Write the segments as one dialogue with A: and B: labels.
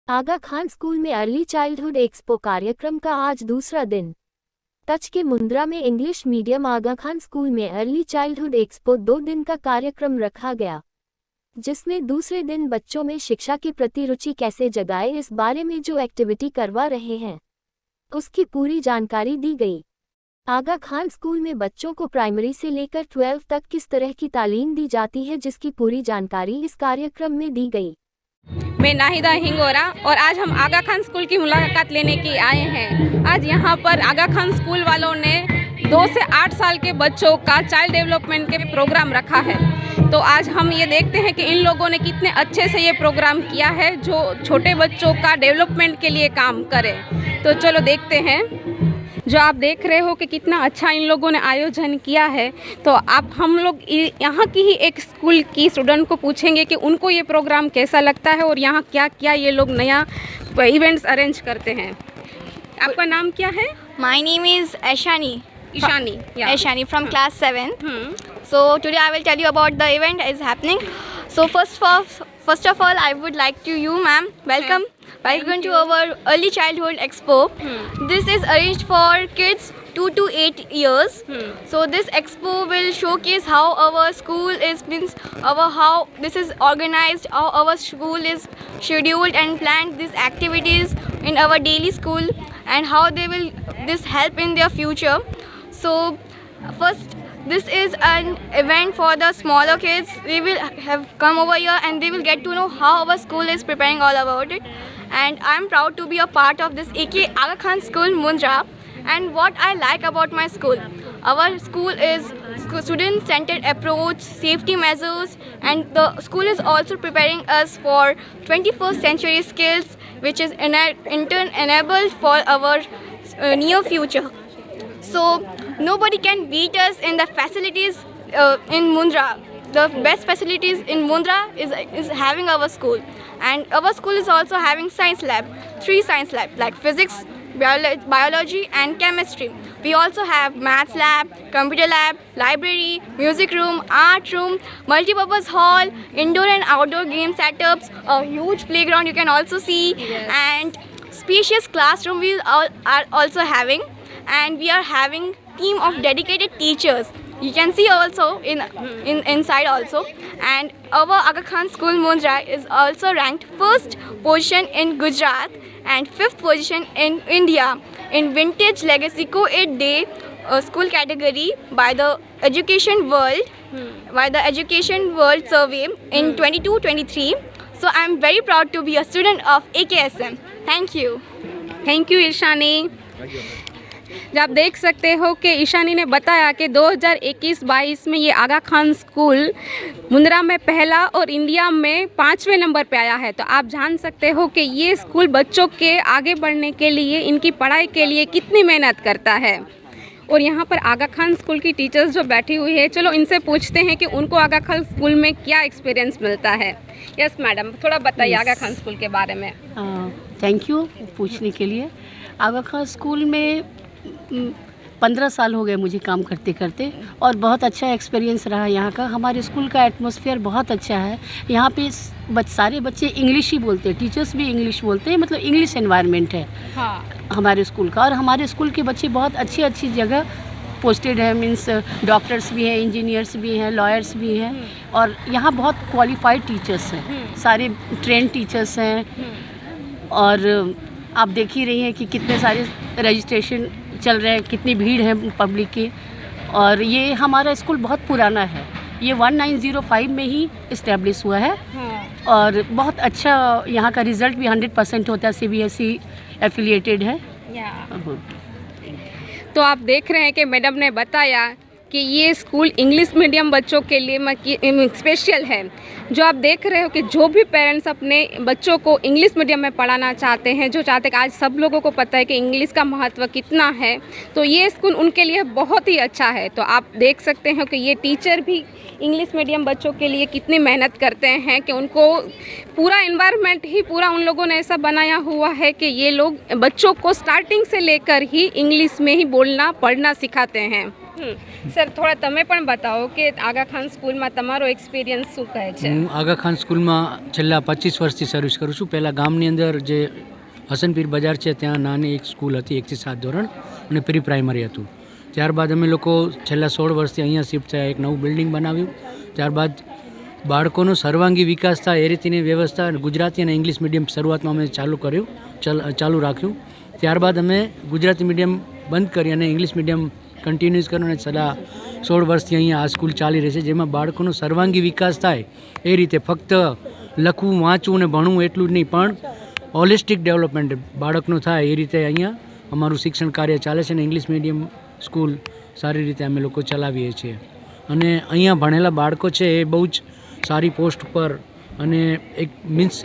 A: आगा Khan school में early childhood expo कार्यक्रम का आज दूसरा दिन। टच के मुंद्रा में इंग्लिश मीडियम आगा खान स्कूल में अर्ली चाइल्डहुड एक्सपो 2 दिन का कार्यक्रम रखा गया, जिसमें दूसरे दिन बच्चों में शिक्षा के प्रति रुचि कैसे जगाए इस बारे में जो एक्टिविटी करवा रहे हैं उसकी पूरी जानकारी दी गई। आगा खान स्कूल में बच्चों को प्राइमरी से लेकर 12 तक किस तरह की तालीम दी जाती है, जिसकी पूरी जानकारी इस कार्यक्रम में दी गई।
B: मैं नाहिदा हिंगोरा और आज हम आगा खान स्कूल की मुलाकात लेने के आए हैं। आज यहाँ पर आगा खान स्कूल वालों ने 2 से 8 साल के बच्चों का चाइल्ड डेवलपमेंट के प्रोग्राम रखा है। तो आज हम ये देखते हैं कि इन लोगों ने कितने अच्छे से ये प्रोग्राम किया है जो छोटे बच्चों का डेवलपमेंट के लिए काम करे। तो चलो देखते हैं। जो आप देख रहे हो कि कितना अच्छा इन लोगों ने आयोजन किया है। तो आप हम लोग यहाँ की ही एक स्कूल की स्टूडेंट को पूछेंगे कि उनको ये प्रोग्राम कैसा लगता है और यहाँ क्या क्या ये लोग नया इवेंट्स अरेंज करते हैं। आपका नाम क्या है?
C: My name is Aishani.
B: Ishani.
C: Aishani from class 7. So today I will tell you about the event is happening. So first of all, I would like to you, ma'am, welcome. Welcome to our early childhood expo. This is arranged for kids 2 to 8 years. So this expo will showcase how our school is how this is organized, how our school is scheduled and planned these activities in our daily school and how they will this help in their future. So first, this is an event for the smaller kids. They will have come over here and they will get to know how our school is preparing all about it. And I am proud to be a part of this AK Aga Khan School Mundra. And what I like about my school, our school is student-centered approach, safety measures, and the school is also preparing us for 21st century skills, which is in turn enabled for our near future. So nobody can beat us in the facilities in Mundra. The best facilities in Mundra is having our school, and our school is also having science lab, 3 science labs like physics, biology and chemistry. We also have maths lab, computer lab, library, music room, art room, multi-purpose hall, indoor and outdoor game setups, a huge playground you can also see, and spacious classroom we are also having. And we are having team of dedicated teachers. You can see also in inside also. And our Aga Khan School Mundra is also ranked 1st position in Gujarat and 5th position in India in Vintage Legacy Co-Ed Day school category by the Education World survey in 22-23. So I am very proud to be a student of AKSM. Thank you.
B: Thank you Ishani. जब आप देख सकते हो कि ईशानी ने बताया कि 2021-22 में ये आगा खान स्कूल मुंद्रा में पहला और इंडिया में 5वें नंबर पे आया है। तो आप जान सकते हो कि ये स्कूल बच्चों के आगे बढ़ने के लिए, इनकी पढ़ाई के लिए कितनी मेहनत करता है। और यहाँ पर आगा खान स्कूल की टीचर्स जो बैठी हुई है, चलो इनसे पूछते हैं कि उनको आगा खान स्कूल में क्या एक्सपीरियंस मिलता है। यस मैडम, थोड़ा बताइए आगा खान स्कूल के बारे में।
D: थैंक यू पूछने के लिए। आगा खान स्कूल में 15 साल हो गए मुझे काम करते करते और बहुत अच्छा एक्सपीरियंस रहा यहाँ का। हमारे स्कूल का एटमॉस्फेयर बहुत अच्छा है। यहाँ पे सारे बच्चे इंग्लिश ही बोलते हैं, टीचर्स भी इंग्लिश बोलते हैं, मतलब इंग्लिश एनवायरनमेंट है हमारे स्कूल का। और हमारे स्कूल के बच्चे बहुत अच्छी अच्छी जगह पोस्टेड है, मीन्स डॉक्टर्स भी हैं, इंजीनियर्स भी हैं, लॉयर्स भी हैं। और यहाँ बहुत क्वालिफाइड टीचर्स हैं, सारे ट्रेंड टीचर्स हैं। और आप देख ही रही हैं कि कितने सारे रजिस्ट्रेशन चल रहे हैं, कितनी भीड़ है पब्लिक की। और ये हमारा स्कूल बहुत पुराना है, ये 1905 में ही इस्टेब्लिश हुआ है। और बहुत अच्छा यहाँ का रिज़ल्ट भी 100% होता है, CBSE एफिलिएटेड है।
B: तो आप देख रहे हैं कि मैडम ने बताया कि ये स्कूल इंग्लिश मीडियम बच्चों के लिए स्पेशल है। जो आप देख रहे हो कि जो भी पेरेंट्स अपने बच्चों को इंग्लिश मीडियम में पढ़ाना चाहते हैं, जो चाहते हैं कि आज सब लोगों को पता है कि इंग्लिश का महत्व कितना है, तो ये स्कूल उनके लिए बहुत ही अच्छा है। तो आप देख सकते हो कि ये टीचर भी इंग्लिश मीडियम बच्चों के लिए कितनी मेहनत करते हैं कि उनको पूरा एनवायरनमेंट ही पूरा उन लोगों ने ऐसा बनाया हुआ है कि ये लोग बच्चों को स्टार्टिंग से लेकर ही इंग्लिश में ही बोलना पढ़ना सिखाते हैं। સર થોડા તમે પણ બતાવો કે આગા ખાન સ્કૂલમાં તમારો એક્સપિરિયન્સ શું કહે છે?
E: હું આગા ખાન સ્કૂલમાં છેલ્લા 25 વર્ષથી સર્વિસ કરું છું. પહેલાં ગામની અંદર જે હસનપીર બજાર છે ત્યાં નાની એક સ્કૂલ હતી 1 થી 7 ધોરણ અને પ્રી પ્રાઇમરી હતું. ત્યારબાદ અમે લોકો છેલ્લા 16 વર્ષથી અહીંયા શિફ્ટ થયા, એક નવું બિલ્ડિંગ બનાવ્યું. ત્યારબાદ બાળકોનો સર્વાંગી વિકાસ થાય એ રીતની વ્યવસ્થા ગુજરાતી અને ઇંગ્લિશ મીડિયમ શરૂઆતમાં અમે ચાલુ રાખ્યું. ત્યારબાદ અમે ગુજરાતી મીડિયમ બંધ કરી અને ઇંગ્લિશ મીડિયમ કન્ટિન્યુઅસ કર્યું અને છેલ્લા 16 વર્ષથી અહીંયા આ સ્કૂલ ચાલી રહી છે, જેમાં બાળકોનો સર્વાંગી વિકાસ થાય એ રીતે ફક્ત લખવું, વાંચવું અને ભણવું એટલું જ નહીં, પણ હોલિસ્ટિક ડેવલપમેન્ટ બાળકનું થાય એ રીતે અહીંયા અમારું શિક્ષણ કાર્ય ચાલે છે અને ઇંગ્લિશ મીડિયમ સ્કૂલ સારી રીતે અમે લોકો ચલાવીએ છીએ. અને અહીંયા ભણેલા બાળકો છે એ બહુ જ સારી પોસ્ટ પર અને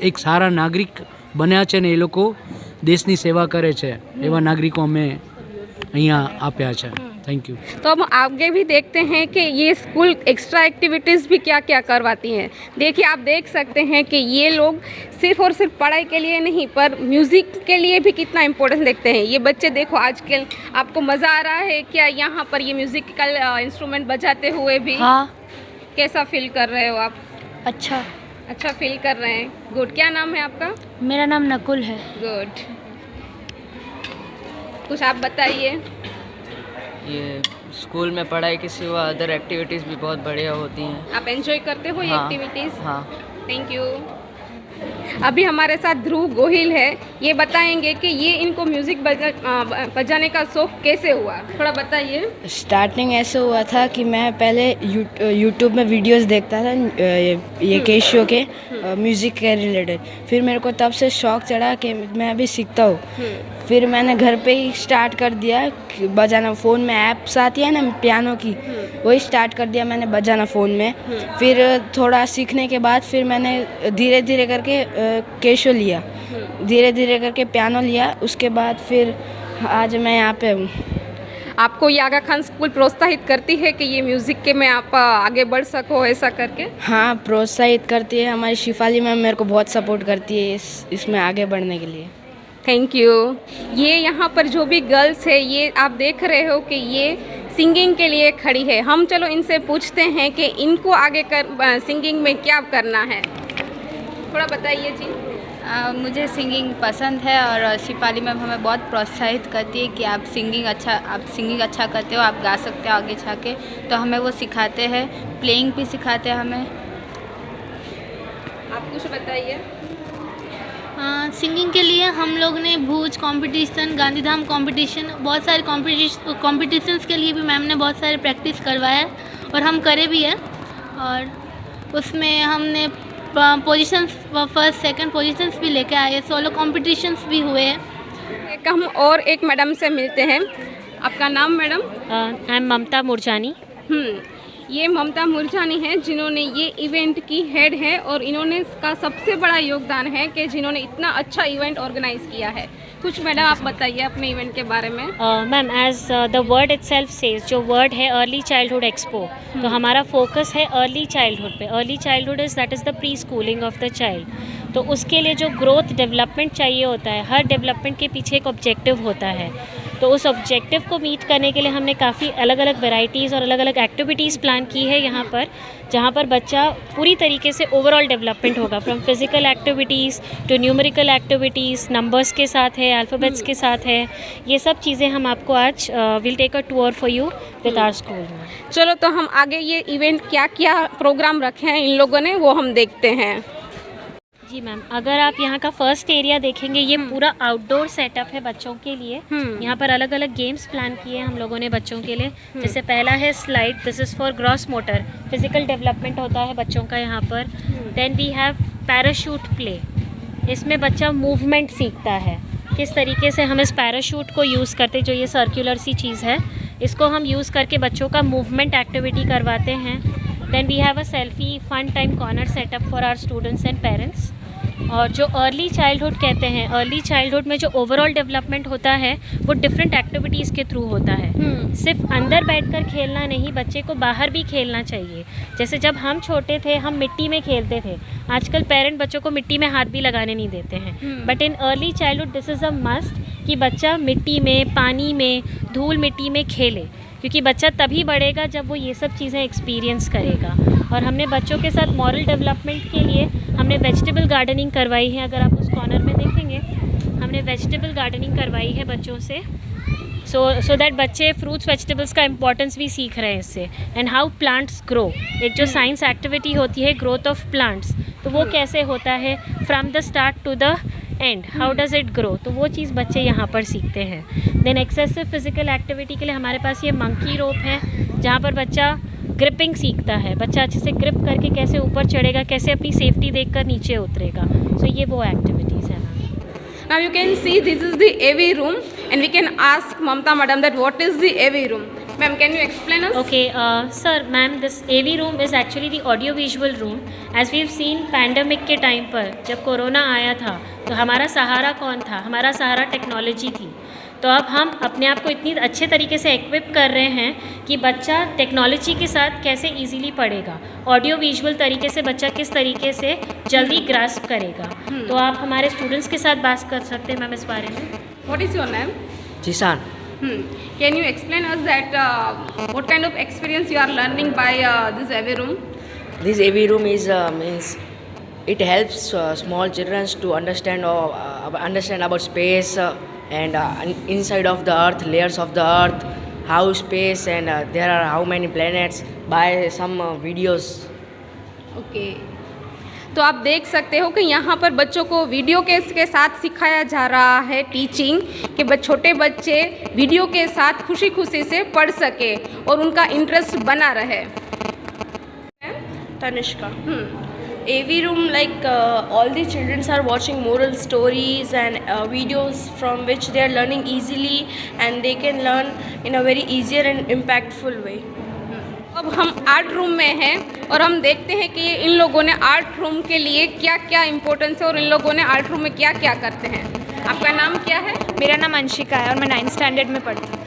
E: એક સારા નાગરિક બન્યા છે ને એ લોકો દેશની સેવા કરે છે એવા નાગરિકો અમે અહીંયા આપ્યા છે. Thank you.
B: तो हम आगे भी देखते हैं कि ये स्कूल एक्स्ट्रा एक्टिविटीज़ भी क्या क्या करवाती हैं. देखिए, आप देख सकते हैं कि ये लोग सिर्फ और सिर्फ पढ़ाई के लिए नहीं पर म्यूज़िक के लिए भी कितना इम्पोर्टेंस देखते हैं. ये बच्चे देखो, आजकल आपको मज़ा आ रहा है क्या यहाँ पर ये म्यूज़िकल इंस्ट्रूमेंट बजाते हुए भी?
C: हाँ.
B: कैसा फील कर रहे हो आप?
C: अच्छा
B: फील कर रहे हैं. गुड. क्या नाम है आपका?
C: मेरा नाम नकुल है.
B: गुड. कुछ आप बताइए.
F: ये स्कूल में पढ़ाई के सिवा अदर एक्टिविटीज़ भी बहुत बढ़िया होती हैं.
B: आप एंजॉय करते हो ये
F: हाँ,
B: एक्टिविटीज़?
F: हाँ.
B: Thank you. अभी हमारे साथ ध्रुव गोहिल है. ये बताएंगे कि ये इनको म्यूज़िक बजाने का शौक़ कैसे हुआ, थोड़ा बताइए.
G: स्टार्टिंग ऐसे हुआ था कि मैं पहले यूट्यूब में वीडियोस देखता था ये केशो के म्यूज़िक के रिलेटेड. फिर मेरे को तब से शौक़ चढ़ा कि मैं अभी सीखता हूँ. फिर मैंने घर पे ही स्टार्ट कर दिया बजाना. फ़ोन में ऐप्स आती है ना पियानो की, वही स्टार्ट कर दिया मैंने बजाना फ़ोन में. फिर थोड़ा सीखने के बाद फिर मैंने धीरे धीरे करके केशो लिया, धीरे धीरे करके पियानो लिया. उसके बाद फिर आज मैं यहाँ पे हूँ.
B: आपको ये आगा खान स्कूल प्रोत्साहित करती है कि ये म्यूज़िक के में आप आगे बढ़ सको ऐसा करके?
G: हाँ, प्रोत्साहित करती है. हमारी शिफाली मैम मेरे को बहुत सपोर्ट करती है इसमें आगे बढ़ने के लिए.
B: Thank you. ये यहाँ पर जो भी गर्ल्स है, ये आप देख रहे हो कि ये सिंगिंग के लिए खड़ी है. हम चलो इनसे पूछते हैं कि इनको आगे सिंगिंग में क्या करना है, थोड़ा बताइए जी.
H: मुझे सिंगिंग पसंद है और शिफाली मैम हमें बहुत प्रोत्साहित करती है कि आप सिंगिंग अच्छा करते हो, आप गा सकते हो आगे जाके. तो हमें वो सिखाते हैं, प्लेइंग भी सिखाते हैं हमें.
B: आप कुछ बताइए.
I: सिंगिंग के लिए हम लोग ने भूज कंपटीशन, गांधीधाम कंपटीशन, बहुत सारे कॉम्पिटिशन्स के लिए भी मैम ने बहुत सारे प्रैक्टिस करवाया है और हम करे भी है. और उसमें हमने पोजीशंस, फर्स्ट सेकंड पोजीशंस भी लेके आए. सोलो कॉम्पिटिशन्स भी हुए हैं.
B: हम और एक मैडम से मिलते हैं. आपका नाम मैडम?
J: आई एम ममता मुरजानी.
B: ये ममता मुरजानी है जिन्होंने ये इवेंट की हेड है और इन्होंने इसका सबसे बड़ा योगदान है कि जिन्होंने इतना अच्छा इवेंट ऑर्गेनाइज किया है. कुछ मैडम आप बताइए अपने इवेंट के बारे में.
J: Ma'am, as the word itself says, जो वर्ड है अर्ली चाइल्डहुड एक्सपो, तो हमारा फोकस है अर्ली चाइल्डहुड पे. Early childhood that is the preschooling of the child. तो उसके लिए जो ग्रोथ डेवलपमेंट चाहिए होता है, हर डेवलपमेंट के पीछे एक ऑब्जेक्टिव होता है. तो उस ऑब्जेक्टिव को मीट करने के लिए हमने काफ़ी अलग अलग वेराइटीज़ और अलग अलग एक्टिविटीज़ प्लान की है यहाँ पर, जहाँ पर बच्चा पूरी तरीके से ओवरऑल डेवलपमेंट होगा. From physical activities to numerical activities, numbers के साथ है, अल्फ़ाबेट्स के साथ है. ये सब चीज़ें हम आपको आज will take a tour for you with our school.
B: चलो, तो हम आगे ये इवेंट क्या क्या प्रोग्राम रखे हैं इन लोगों ने वो हम देखते हैं.
J: जी मैम, अगर आप यहाँ का फर्स्ट एरिया देखेंगे, ये पूरा आउटडोर सेटअप है बच्चों के लिए. यहाँ पर अलग अलग गेम्स प्लान किए हैं हम लोगों ने बच्चों के लिए. जैसे पहला है slide, this is for gross motor, physical development होता है बच्चों का यहाँ पर. Then we have parachute play. इसमें बच्चा मूवमेंट सीखता है, किस तरीके से हम इस पैराशूट को यूज़ करते, जो ये सर्कुलर सी चीज़ है, इसको हम यूज़ करके बच्चों का मूवमेंट एक्टिविटी करवाते हैं. Then we have a selfie fun time corner setup for our students and parents. और जो अर्ली चाइल्डहुड कहते हैं, अर्ली चाइल्डहुड में जो ओवरऑल डेवलपमेंट होता है वो डिफरेंट एक्टिविटीज़ के थ्रू होता है. सिर्फ अंदर बैठकर खेलना नहीं, बच्चे को बाहर भी खेलना चाहिए. जैसे जब हम छोटे थे हम मिट्टी में खेलते थे. आजकल पेरेंट बच्चों को मिट्टी में हाथ भी लगाने नहीं देते हैं. But in early childhood this is a must कि बच्चा मिट्टी में, पानी में, धूल मिट्टी में खेले. क्योंकि बच्चा तभी बढ़ेगा जब वो ये सब चीज़ें एक्सपीरियंस करेगा। और हमने बच्चों के साथ मॉरल डेवलपमेंट के लिए हमने वेजिटेबल गार्डनिंग करवाई है। अगर आप उस कॉर्नर में देखेंगे, हमने वेजिटेबल गार्डनिंग करवाई है बच्चों से, सो दैट बच्चे फ्रूट्स वेजिटेबल्स का इंपॉर्टेंस भी सीख रहे हैं इससे, एंड हाउ प्लांट्स ग्रो। एक जो साइंस एक्टिविटी होती है ग्रोथ ऑफ प्लांट्स, तो वो कैसे होता है from the start to the end, how does it grow, तो वो चीज़ बच्चे यहाँ पर सीखते हैं। देन एक्सेसिव फिजिकल एक्टिविटी के लिए हमारे पास ये मंकी रोप है, जहाँ पर बच्चा ग्रिपिंग सीखता है। बच्चा अच्छे से ग्रिप करके कैसे ऊपर चढ़ेगा, कैसे अपनी सेफ्टी देखकर नीचे उतरेगा। सो ये वो एक्टिविटीज़ है।
B: Now you can see this is the AV room, and we can ask Mamta madam that what is the AV room. Ma'am, can you explain us?
J: Okay, sir, ma'am, this AV room is actually the audio-visual room. As we've seen, pandemic के time पर जब corona आया था तो हमारा सहारा कौन था? हमारा सहारा टेक्नोलॉजी थी। तो अब हम अपने आप को इतनी अच्छे तरीके से इक्विप कर रहे हैं कि बच्चा टेक्नोलॉजी के साथ कैसे इजीली पढ़ेगा, ऑडियो विजुअल तरीके से बच्चा किस तरीके से जल्दी ग्रास्प करेगा। तो आप हमारे स्टूडेंट्स के साथ बात कर सकते हैं मैम इस बारे में।
B: What is your name?
F: Jishan.
B: Can you explain us that what kind of experience you are learning by this AV room?
F: This AV room is means it helps small children to understand about space and inside of the earth, layers of the earth, how space and there are how many planets by some videos.
B: Okay, तो आप देख सकते हो कि यहाँ पर बच्चों को वीडियो के साथ सिखाया जा रहा है टीचिंग, कि छोटे बच्चे वीडियो के साथ खुशी खुशी से पढ़ सके और उनका इंटरेस्ट बना रहे।
K: Tanishka. AV room, like all the children are watching moral stories and videos from which they are learning easily, and they can learn in a very easier and impactful way.
B: अब हम art room में हैं और हम देखते हैं कि इन लोगों ने आर्ट रूम के लिए क्या क्या इम्पोर्टेंस है और इन लोगों ने आर्ट रूम में क्या क्या करते हैं। आपका नाम क्या है?
C: मेरा नाम अंशिका है और मैं 9th स्टैंडर्ड में पढ़ती हूँ।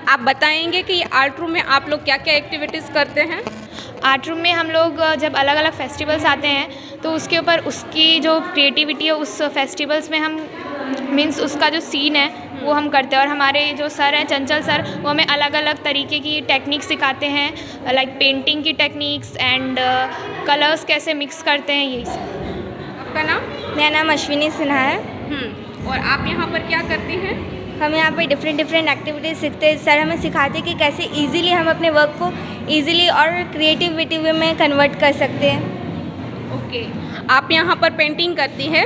B: आप बताएंगे कि आर्ट रूम में आप लोग क्या क्या एक्टिविटीज़ करते हैं?
C: आर्ट रूम में हम लोग जब अलग अलग फेस्टिवल्स आते हैं तो उसके ऊपर उसकी जो क्रिएटिविटी है उस फेस्टिवल्स में हम मीन्स उसका जो सीन है वो हम करते हैं। और हमारे जो सर हैं चंचल सर, वो हमें अलग अलग तरीके की टेक्निक सिखाते हैं, लाइक पेंटिंग की टेक्निक्स एंड कलर्स कैसे मिक्स करते हैं, यही सब।
B: आपका नाम?
C: मेरा नाम अश्विनी सिन्हा है।
B: और आप यहाँ पर क्या करती हैं?
C: हम यहाँ पर डिफरेंट एक्टिविटीज़ सीखते हैं। सर हमें सिखाते हैं कि कैसे इजीली हम अपने वर्क को इजीली और क्रिएटिविटी वे में कन्वर्ट कर सकते हैं।
B: ओके, आप यहाँ पर पेंटिंग करती है?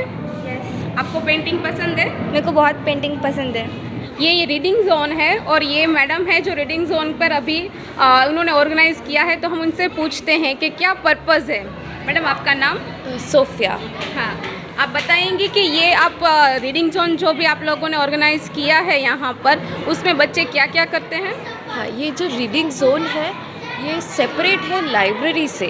B: आपको पेंटिंग पसंद है?
C: मेरे को बहुत पेंटिंग पसंद है।
B: ये रीडिंग जोन है और ये मैडम है जो रीडिंग जोन पर अभी उन्होंने ऑर्गेनाइज़ किया है, तो हम उनसे पूछते हैं कि क्या पर्पज़ है। मैडम, आपका नाम?
K: सोफिया।
B: हाँ, आप बताएंगे कि ये आप रीडिंग जोन जो भी आप लोगों ने ऑर्गेनाइज़ किया है यहाँ पर, उसमें बच्चे क्या क्या करते हैं?
K: हाँ, ये जो रीडिंग जोन है ये सेपरेट है लाइब्रेरी से।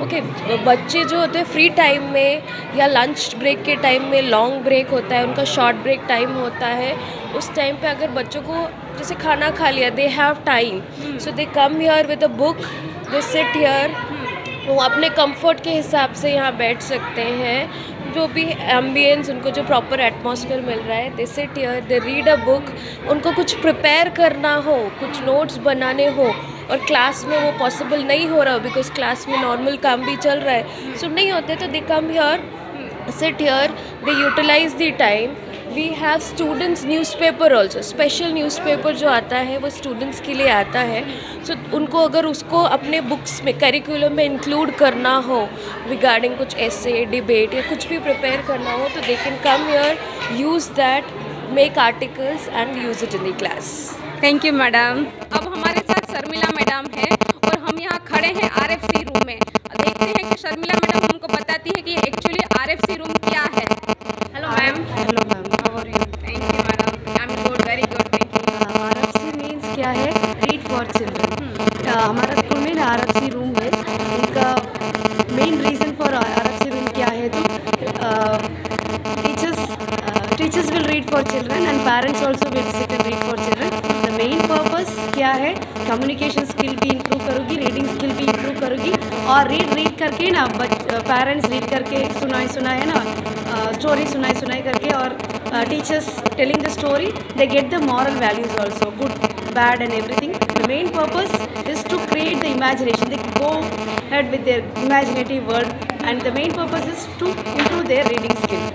K: ओके, बच्चे जो होते हैं फ्री टाइम में या लंच ब्रेक के टाइम में, लॉन्ग ब्रेक होता है उनका, शॉर्ट ब्रेक टाइम होता है, उस टाइम पे अगर बच्चों को जैसे खाना खा लिया, they have time, so they come here with a book, they sit here, वो अपने कंफर्ट के हिसाब से यहाँ बैठ सकते हैं। जो भी एम्बियंस, उनको जो प्रॉपर एटमॉस्फेयर मिल रहा है, they sit here, they read a book. उनको कुछ प्रिपेयर करना हो, कुछ नोट्स बनाने हो और क्लास में वो पॉसिबल नहीं हो रहा बिकॉज क्लास में नॉर्मल काम भी चल रहा है, सो नहीं होते, तो they come here, sit here, they utilise the time. We have students newspaper also, special newspaper जो आता है वो स्टूडेंट्स के लिए आता है। सो उनको अगर उसको अपने बुक्स में, करिकुलम में इंक्लूड करना हो रिगार्डिंग कुछ ऐसे डिबेट या कुछ भी प्रिपेयर करना हो, तो they can come here, use that, make articles and use it in the class.
B: Thank you madam. अब हमारे साथ शर्मिला मैडम है और हम यहाँ खड़े हैं RFC रूम में। देखते हैं कि शर्मिला मैडम हमको बताती है कि एक्चुअली RFC रूम क्या है। Hello ma'am.
L: Hello ma'am, how are you?
B: Thank you madam, I am good, very good, thank you.
L: RFC means क्या है? Read for children. हमारा स्कूल में RFC रूम है। इनका main reason for RFC room क्या है, तो teachers will read for children and parents also will sit and read for children. The main purpose क्या है? कम्युनिकेशन स्किल भी इंप्रूव करोगी, रीडिंग स्किल भी इंप्रूव करोगी, और रीड करके ना पेरेंट्स रीड करके सुनाए ना, स्टोरी सुनाई करके, और teachers telling the story, they get the moral values also, good bad and everything, The main purpose is to create the imagination. They go ahead with their imaginative world, and the main purpose is to improve their reading skill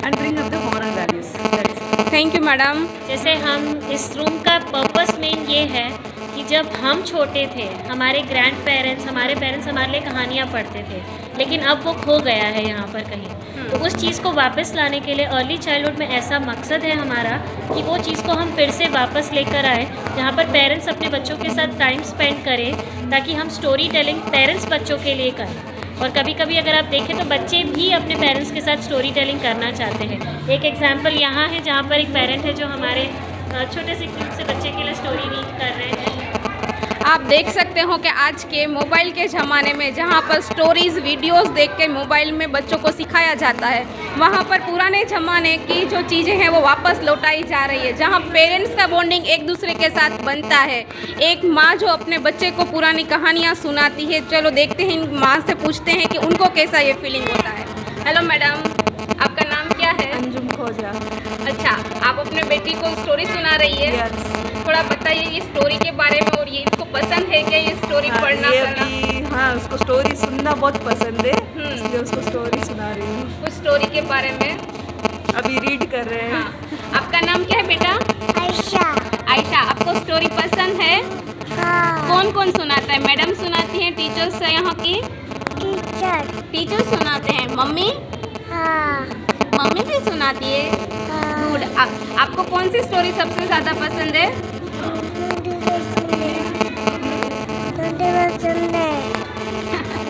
L: and bring up the moral values. That is it.
B: Thank you madam.
J: जैसे हम इस room का purpose main ये है कि जब हम छोटे थे हमारे ग्रैंड पेरेंट्स हमारे लिए कहानियाँ पढ़ते थे, लेकिन अब वो खो गया है यहाँ पर कहीं। तो उस चीज़ को वापस लाने के लिए अर्ली चाइल्डहुड में ऐसा मकसद है हमारा कि वो चीज़ को हम फिर से वापस लेकर आए, जहाँ पर पेरेंट्स अपने बच्चों के साथ टाइम स्पेंड करें, ताकि हम स्टोरी टेलिंग पेरेंट्स बच्चों के लिए करें। और कभी कभी अगर आप देखें तो बच्चे भी अपने पेरेंट्स के साथ स्टोरी टेलिंग करना चाहते हैं। एक एग्जांपल यहाँ है जहाँ पर एक पेरेंट है जो हमारे छोटे से क्यूट से बच्चे के लिए स्टोरी रीड कर रहे हैं।
B: आप देख सकते हो कि आज के मोबाइल के ज़माने में जहाँ पर स्टोरीज़ वीडियोस देख के मोबाइल में बच्चों को सिखाया जाता है, वहाँ पर पुराने ज़माने की जो चीज़ें हैं वो वापस लौटाई जा रही है, जहाँ पेरेंट्स का बॉन्डिंग एक दूसरे के साथ बनता है। एक माँ जो अपने बच्चे को पुरानी कहानियाँ सुनाती है। चलो देखते हैं, माँ से पूछते हैं कि उनको कैसा ये फीलिंग होता है। हेलो मैडम, आपका नाम क्या है?
M: अंजुम खोजा।
B: अच्छा, आप अपने बेटी को स्टोरी सुना रही है? थोड़ा बताइए ये स्टोरी के बारे में, और ये इसको पसंद है क्या ये स्टोरी पढ़ना?
M: हाँ, उसको स्टोरी सुनना बहुत पसंद है, इसलिए उसको स्टोरी सुना रही हूँ।
B: कुछ स्टोरी के बारे में
M: अभी रीड कर रहे हैं।
B: हाँ। आपका नाम क्या है बेटा?
N: आयशा।
B: आयशा, आपको स्टोरी पसंद है?
N: हाँ।
B: कौन कौन सुनाता है? मैडम सुनाती हैं, टीचर्स है यहाँ की? टीचर सुनाते हैं। मम्मी?
N: हाँ।
B: मम्मी भी सुनाती है? गुड। आपको कौन सी स्टोरी सबसे ज़्यादा पसंद है?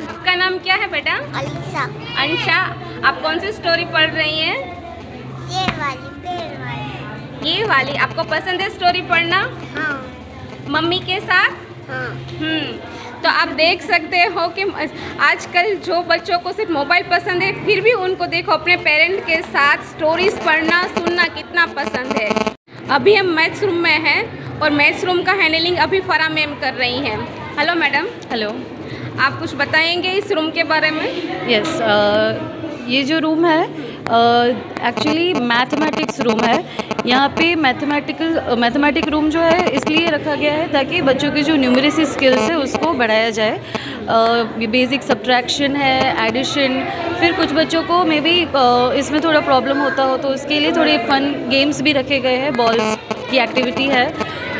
B: आपका नाम क्या है बेटा?
N: अलीशा।
B: अंशा, आप कौन सी स्टोरी पढ़ रही हैं?
N: ये वाली, पेड़ वाली।
B: ये वाली आपको पसंद है स्टोरी पढ़ना?
N: हाँ।
B: मम्मी के साथ?
N: हाँ।
B: तो आप देख सकते हो कि आजकल जो बच्चों को सिर्फ मोबाइल पसंद है, फिर भी उनको देखो अपने पेरेंट के साथ स्टोरीज पढ़ना सुनना कितना पसंद है। अभी हम मैथ्स रूम में हैं और मैथ्स रूम का हैंडलिंग अभी फरा मैम कर रही हैं। Hello madam.
O: हेलो।
B: आप कुछ बताएंगे इस रूम के बारे में?
O: यस, ये जो रूम है एक्चुअली मैथमेटिक्स रूम है। यहाँ पे मैथमेटिक रूम जो है इसलिए रखा गया है ताकि बच्चों की जो न्यूमरेसी स्किल्स है उसको बढ़ाया जाए। बेसिक सब्ट्रैक्शन है, एडिशन, फिर कुछ बच्चों को मे बी इसमें थोड़ा प्रॉब्लम होता हो तो उसके लिए थोड़े फन गेम्स भी रखे गए हैं। बॉल्स की एक्टिविटी है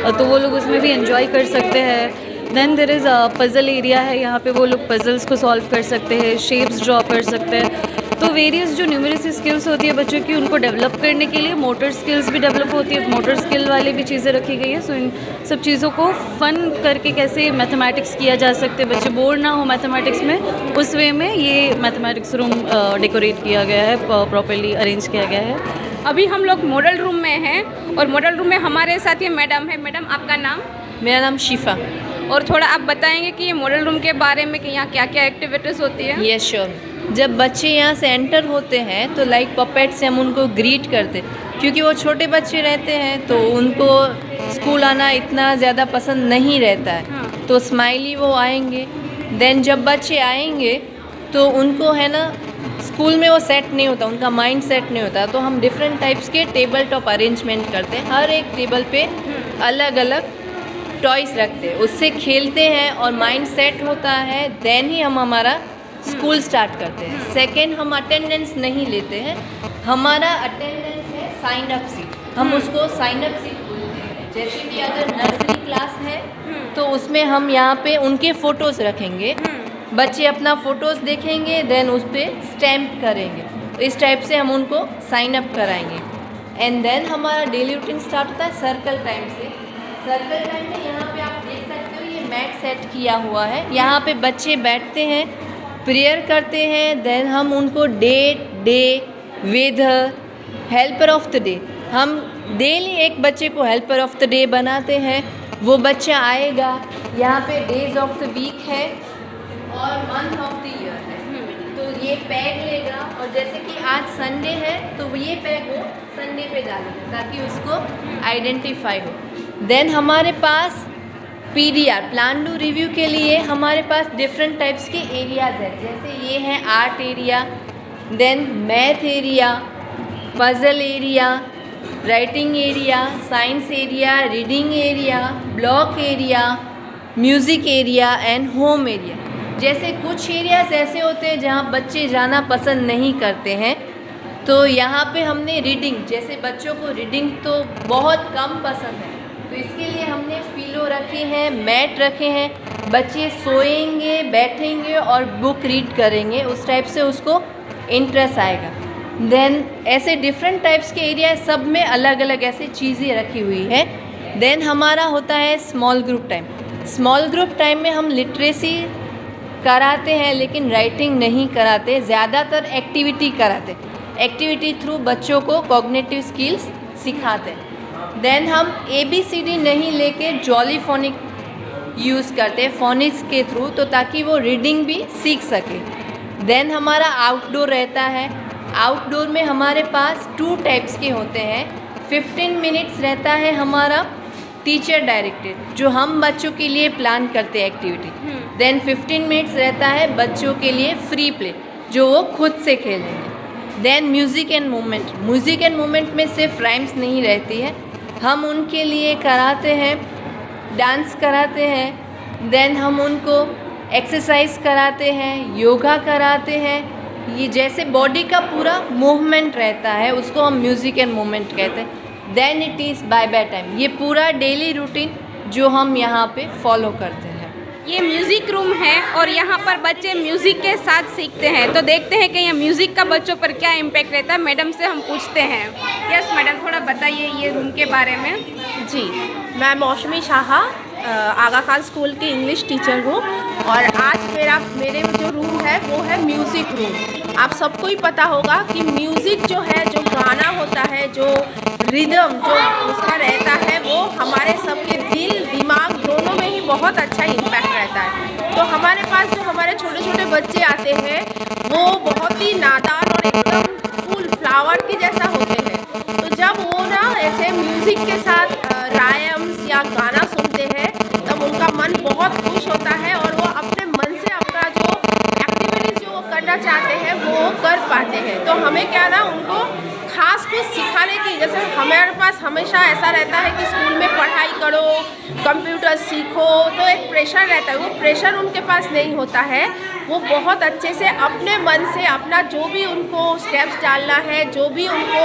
O: तो वो लोग उसमें भी एंजॉय कर सकते हैं। Then there is puzzle area है, यहाँ पे वो लोग पज़ल्स को सॉल्व कर सकते हैं, शेप्स ड्रॉ कर सकते हैं। तो वेरियस जो न्यूमरेसी स्किल्स होती है बच्चों की उनको डेवलप करने के लिए मोटर स्किल्स भी डेवलप होती है, मोटर स्किल वाली भी चीज़ें रखी गई है। सो इन सब चीज़ों को फ़न करके कैसे मैथमेटिक्स किया जा सकते, बच्चे बोर ना हो मैथमेटिक्स में, उस वे में ये मैथमेटिक्स रूम डेकोरेट किया गया है, प्रॉपर्ली अरेंज किया गया है।
B: अभी हम लोग मॉडल रूम में हैं और मॉडल रूम में हमारे साथ ये मैडम है। मैडम आपका नाम?
O: मेरा नाम शिफा।
B: और थोड़ा आप बताएंगे कि ये मॉडल रूम के बारे में कि यहाँ क्या क्या एक्टिविटीज़ होती है?
O: Yes sure. जब बच्चे यहाँ से एंटर होते हैं तो लाइक पपेट से हम उनको ग्रीट करते, क्योंकि वो छोटे बच्चे रहते हैं तो उनको स्कूल आना इतना ज़्यादा पसंद नहीं रहता है। तो स्माइली वो आएंगे। देन जब बच्चे आएंगे तो उनको है ना स्कूल में वो सेट नहीं होता, उनका माइंड सेट नहीं होता, तो हम डिफरेंट टाइप्स के टेबल टॉप अरेंजमेंट करते हैं। हर एक टेबल पे अलग अलग टॉयस रखते हैं, उससे खेलते हैं और माइंड सेट होता है। देन ही हम हमारा स्कूल स्टार्ट करते हैं। सेकेंड, हम अटेंडेंस नहीं लेते हैं, हमारा अटेंडेंस है साइन अप सीट। हम उसको साइन अप सीट बोलते हैं। जैसे कि अगर नर्सरी क्लास है तो उसमें हम यहाँ पे उनके फ़ोटोज़ रखेंगे, बच्चे अपना फ़ोटोज़ देखेंगे, देन उस पर स्टैम्प करेंगे। तो इस टाइप से हम उनको साइन अप कराएंगे। एंड देन हमारा डेली रूटीन स्टार्ट होता है सर्कल टाइम से। सर्कल टाइम में यहाँ पे आप देख सकते हो ये मैट सेट किया हुआ है, यहाँ पे बच्चे बैठते हैं, प्रेयर करते हैं। देन हम उनको date, day, weather, helper of the day, हम डेली एक बच्चे को हेल्पर ऑफ द डे बनाते हैं। वो बच्चा आएगा, यहाँ पे डेज ऑफ द वीक है और मंथ ऑफ द ईयर है। तो ये पैग लेगा और जैसे कि आज संडे है तो ये पैग वो संडे पे डालेगा ताकि उसको आइडेंटिफाई हो। देन हमारे पास PDR, प्लान टू रिव्यू के लिए हमारे पास डिफरेंट टाइप्स के एरियाज़ हैं। जैसे ये है art area, then math area, puzzle area, writing area, science area, reading area, block area, music area and home area. जैसे कुछ एरियाज ऐसे होते हैं जहाँ बच्चे जाना पसंद नहीं करते हैं, तो यहाँ पे हमने रीडिंग, जैसे बच्चों को रीडिंग तो बहुत कम पसंद है, तो इसके लिए हमने पिलो रखे हैं, मैट रखे हैं, बच्चे सोएंगे, बैठेंगे और बुक रीड करेंगे, उस टाइप से उसको इंटरेस्ट आएगा। देन ऐसे डिफरेंट टाइप्स के एरिया, सब में अलग अलग ऐसे चीज़ें रखी हुई है। देन हमारा होता है small group time. Small group time में हम लिटरेसी कराते हैं लेकिन राइटिंग नहीं कराते, ज़्यादातर एक्टिविटी कराते। एक्टिविटी थ्रू बच्चों को कॉग्निटिव स्किल्स सिखाते हैं। देन हम ABCD नहीं लेके जॉली फोनिक यूज़ करते फोनिक्स के थ्रू, तो ताकि वो रीडिंग भी सीख सके। देन हमारा आउटडोर रहता है। आउटडोर में हमारे पास 2 टाइप्स के होते हैं। 15 मिनट्स रहता है हमारा टीचर डायरेक्टेड, जो हम बच्चों के लिए प्लान करते हैं एक्टिविटी। देन 15 मिनट्स रहता है बच्चों के लिए फ्री प्ले, जो वो खुद से खेलेंगे। Then music and movement. Music and movement में सिर्फ राइम्स नहीं रहती है, हम उनके लिए कराते हैं, डांस कराते हैं। देन हम उनको एक्सरसाइज कराते हैं, योगा कराते हैं। ये जैसे बॉडी का पूरा मूवमेंट रहता है, उसको हम म्यूज़िक एंड मूवमेंट कहते हैं। Then it is bye time. ये पूरा डेली रूटीन जो हम यहाँ पे फॉलो करते हैं।
B: ये म्यूज़िक रूम है और यहाँ पर बच्चे म्यूज़िक के साथ सीखते हैं, तो देखते हैं कि ये म्यूज़िक का बच्चों पर क्या इम्पैक्ट रहता है। मैडम से हम पूछते हैं। यस मैडम, थोड़ा बताइए ये रूम के बारे में।
P: जी, मैं मौसमी शाह आगा खान स्कूल की इंग्लिश टीचर हूँ और आज मेरे जो रूम है वो है म्यूज़िक रूम। आप सबको ही पता होगा कि म्यूज़िक जो है, जो गाना होता है, जो रिदम जो उसका रहता है, वो हमारे सबके दिल दिमाग दोनों में ही बहुत अच्छा इम्पैक्ट रहता है। तो हमारे पास जो हमारे छोटे छोटे बच्चे आते हैं वो बहुत ही नादान और एकदम फूल फ्लावर के जैसा होते हैं। तो जब वो ना ऐसे म्यूज़िक के साथ रायम्स या गाना सुनते हैं तब उनका मन बहुत खुश होता है और वो अपने मन से अपना जो एक्टिविटीज़ जो वो करना चाहते हैं वो कर पाते हैं। तो हमें क्या ना उनको खास कुछ सिखाने की, जैसे हमारे पास हमेशा ऐसा रहता है कि स्कूल में पढ़ाई करो, कंप्यूटर सीखो, तो एक प्रेशर रहता है, वो प्रेशर उनके पास नहीं होता है। वो बहुत अच्छे से अपने मन से अपना जो भी उनको स्टेप्स डालना है, जो भी उनको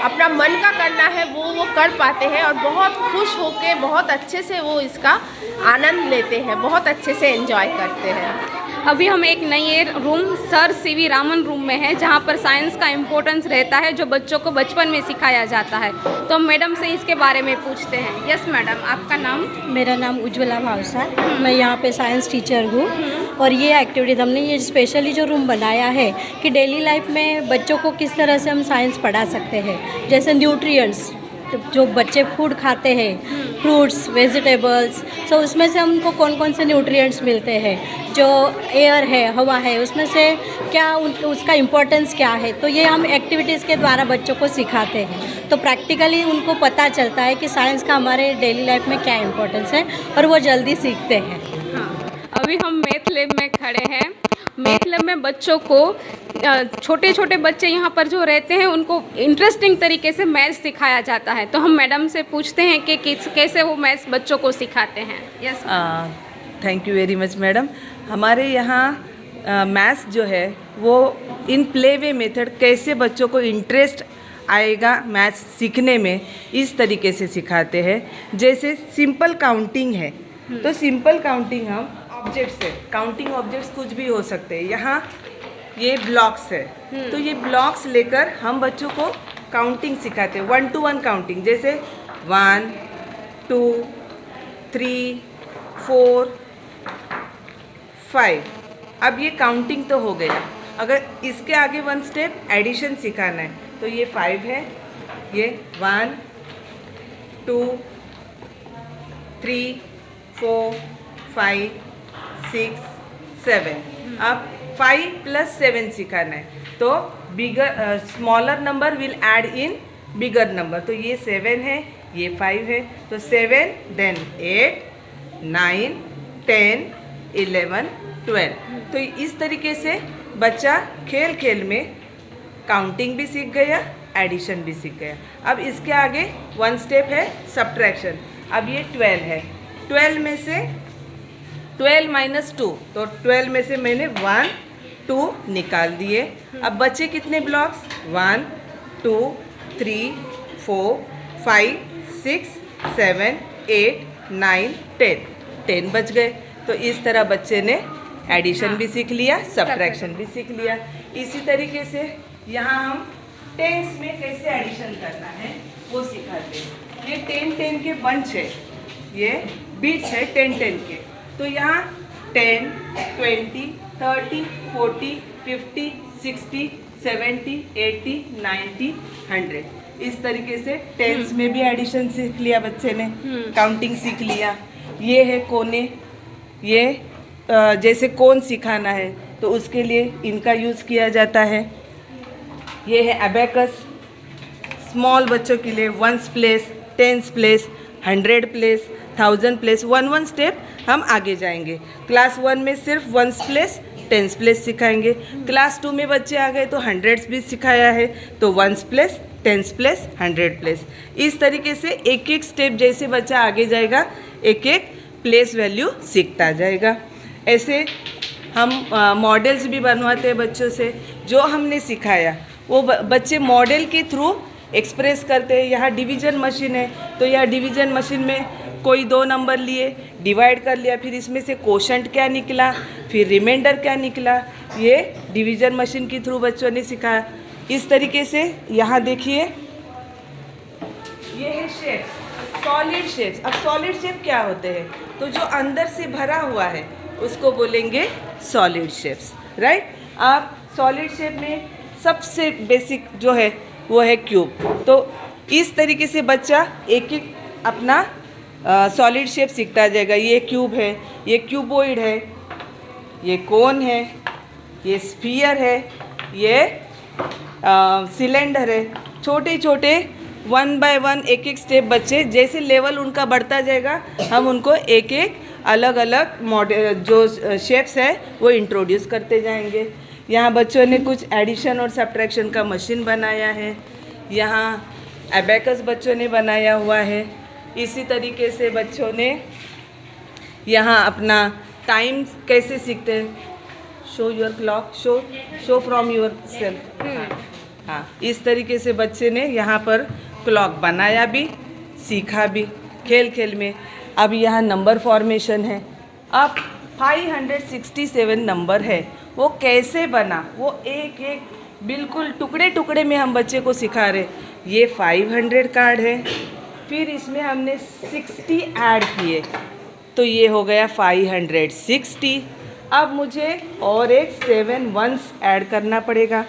P: अपना मन का करना है वो कर पाते हैं और बहुत खुश होके बहुत अच्छे से वो इसका आनंद लेते हैं, बहुत अच्छे से एंजॉय करते हैं।
B: अभी हम एक नए room sir CV Raman room में है, जहाँ पर साइंस का इम्पोर्टेंस रहता है, जो बच्चों को बचपन में सिखाया जाता है। तो हम मैडम से इसके बारे में पूछते हैं। यस मैडम, आपका नाम?
Q: मेरा नाम उज्ज्वला भावसा, मैं यहाँ पे साइंस टीचर हूँ और ये एक्टिविटीज़ हमने ये स्पेशली जो रूम बनाया है कि डेली लाइफ में बच्चों को किस तरह से हम साइंस पढ़ा सकते हैं। जैसे न्यूट्रिएंट्स, जो बच्चे फूड खाते हैं, फ्रूट्स, वेजिटेबल्स, सो उसमें से हमको कौन कौन से न्यूट्रिएंट्स मिलते हैं, जो एयर है, हवा है, उसमें से क्या उसका इम्पोर्टेंस क्या है, तो ये हम एक्टिविटीज़ के द्वारा बच्चों को सिखाते हैं। तो प्रैक्टिकली उनको पता चलता है कि साइंस का हमारे डेली लाइफ में क्या इम्पोर्टेंस है और वो जल्दी सीखते हैं।
B: हाँ, अभी हम मैथ लैब में खड़े हैं। मैथ लैब में बच्चों को, छोटे छोटे बच्चे यहाँ पर जो रहते हैं उनको इंटरेस्टिंग तरीके से मैथ्स सिखाया जाता है। तो हम मैडम से पूछते हैं कि कैसे वो मैथ्स बच्चों को सिखाते हैं। Yes,
R: thank you very much madam. हमारे यहाँ मैथ्स जो है वो इन प्ले वे मेथड, कैसे बच्चों को इंटरेस्ट आएगा मैथ्स सीखने में, इस तरीके से सिखाते हैं। जैसे सिंपल काउंटिंग है तो सिंपल काउंटिंग हम ऑब्जेक्ट्स है, काउंटिंग ऑब्जेक्ट्स कुछ भी हो सकते हैं। यहाँ ये ब्लॉक्स है, तो ये ब्लॉक्स लेकर हम बच्चों को काउंटिंग सिखाते हैं, 1 to 1 काउंटिंग। जैसे 1 2 3 4 5। अब ये काउंटिंग तो हो गया, अगर इसके आगे 1 स्टेप एडिशन सिखाना है तो ये 5 है, ये 1 2 3 4 5 6 7। अब 5 + 7 सिखाना है तो bigger smaller number will add in bigger number. तो ये 7 है, ये 5 है, तो 7 देन 8 9 10 11 12। तो इस तरीके से बच्चा खेल खेल में काउंटिंग भी सीख गया एडिशन भी सीख गया। अब इसके आगे 1 स्टेप है सब्ट्रैक्शन। अब ये 12 है, 12 में से 12 - 2, तो 12 में से मैंने 1 2 निकाल दिए। अब बचे कितने ब्लॉक्स? 1 2 3 4 5 6 7 8 9 10 बच गए। तो इस तरह बच्चे ने एडिशन भी सीख लिया, सब्ट्रैक्शन भी सीख लिया। इसी तरीके से यहाँ हम टेंस में कैसे एडिशन करना है वो सिखाते हैं। ये 10 के बंच है, ये बीट्स है 10 के। तो यहाँ 10 20 30 40 50 60 70 80 90 100 इस तरीके से टेंस में भी एडिशन सीख लिया बच्चे ने, काउंटिंग सीख लिया। ये है कोने, ये जैसे कौन सिखाना है तो उसके लिए इनका यूज़ किया जाता है। ये है अबेकस, स्मॉल बच्चों के लिए 1s place 10s place 100 place 1000 place 1 step हम आगे जाएंगे। क्लास 1 में सिर्फ 1s प्लेस 10s प्लेस सिखाएंगे। क्लास 2 में बच्चे आ गए तो 100s भी सिखाया है, तो 1s place 10s place 100 place. इस तरीके से एक एक स्टेप जैसे बच्चा आगे जाएगा एक एक प्लेस वैल्यू सीखता जाएगा। ऐसे हम मॉडल्स भी बनवाते हैं बच्चों से। जो हमने सिखाया वो बच्चे मॉडल के थ्रू एक्सप्रेस करते हैं। यहाँ डिवीज़न मशीन है तो यहाँ डिवीज़न मशीन में कोई 2 नंबर लिए डिवाइड कर लिया, फिर इसमें से कोशेंट क्या निकला, फिर रिमाइंडर क्या निकला, ये डिवीज़न मशीन के थ्रू बच्चों ने सिखाया। इस तरीके से यहाँ देखिए ये है शेप, सॉलिड शेप्स। अब सॉलिड शेप क्या होते हैं? तो जो अंदर से भरा हुआ है उसको बोलेंगे सॉलिड शेप्स, राइट। आप सॉलिड शेप में सबसे बेसिक जो है वो है क्यूब। तो इस तरीके से बच्चा एक एक अपना सॉलिड शेप सीखता जाएगा। ये क्यूब है, ये क्यूबॉइड है, ये कोन है, ये स्फीयर है, ये सिलेंडर है। छोटे छोटे 1 बाय 1 एक एक स्टेप बच्चे जैसे लेवल उनका बढ़ता जाएगा हम उनको एक एक अलग अलग मॉडल जो शेप्स है वो इंट्रोड्यूस करते जाएंगे। यहाँ बच्चों ने कुछ एडिशन और सब्ट्रैक्शन का मशीन बनाया है, यहाँ एबेकस बच्चों ने बनाया हुआ है। इसी तरीके से बच्चों ने यहाँ अपना टाइम कैसे सीखते हैं, show your clock, show from your self. हाँ, इस तरीके से बच्चे ने यहाँ पर क्लॉक बनाया भी सीखा भी खेल खेल में। अब यहाँ नंबर फॉर्मेशन है। अब 567 नंबर है, वो कैसे बना वो एक एक बिल्कुल टुकड़े टुकड़े में हम बच्चे को सिखा रहे। ये 500 कार्ड है, फिर इसमें हमने 60 ऐड किए तो ये हो गया 560। अब मुझे और एक 7 1s ऐड करना पड़ेगा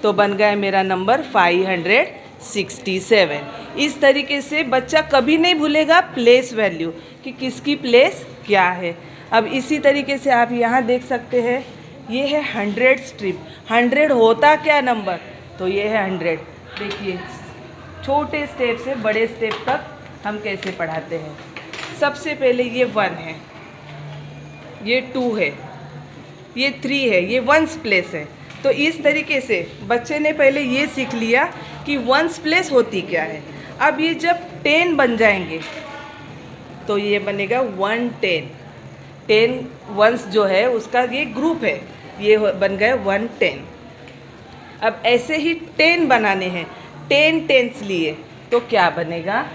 R: तो बन गया मेरा नंबर 567। इस तरीके से बच्चा कभी नहीं भूलेगा प्लेस वैल्यू कि किसकी प्लेस क्या है। अब इसी तरीके से आप यहाँ देख सकते हैं ये है 100 स्ट्रिप। 100 होता क्या नंबर? तो ये है 100। देखिए छोटे स्टेप से बड़े स्टेप तक हम कैसे पढ़ाते हैं। सबसे पहले ये 1 है, ये 2 है, ये 3 है, ये 1s प्लेस है। तो इस तरीके से बच्चे ने पहले ये सीख लिया कि 1s प्लेस होती क्या है। अब ये जब 10 बन जाएंगे तो ये बनेगा 110। 10 1s जो है उसका ये ग्रुप है, ये बन गया 110। अब ऐसे ही 10 बनाने हैं, 10 10s लिए तो क्या बनेगा?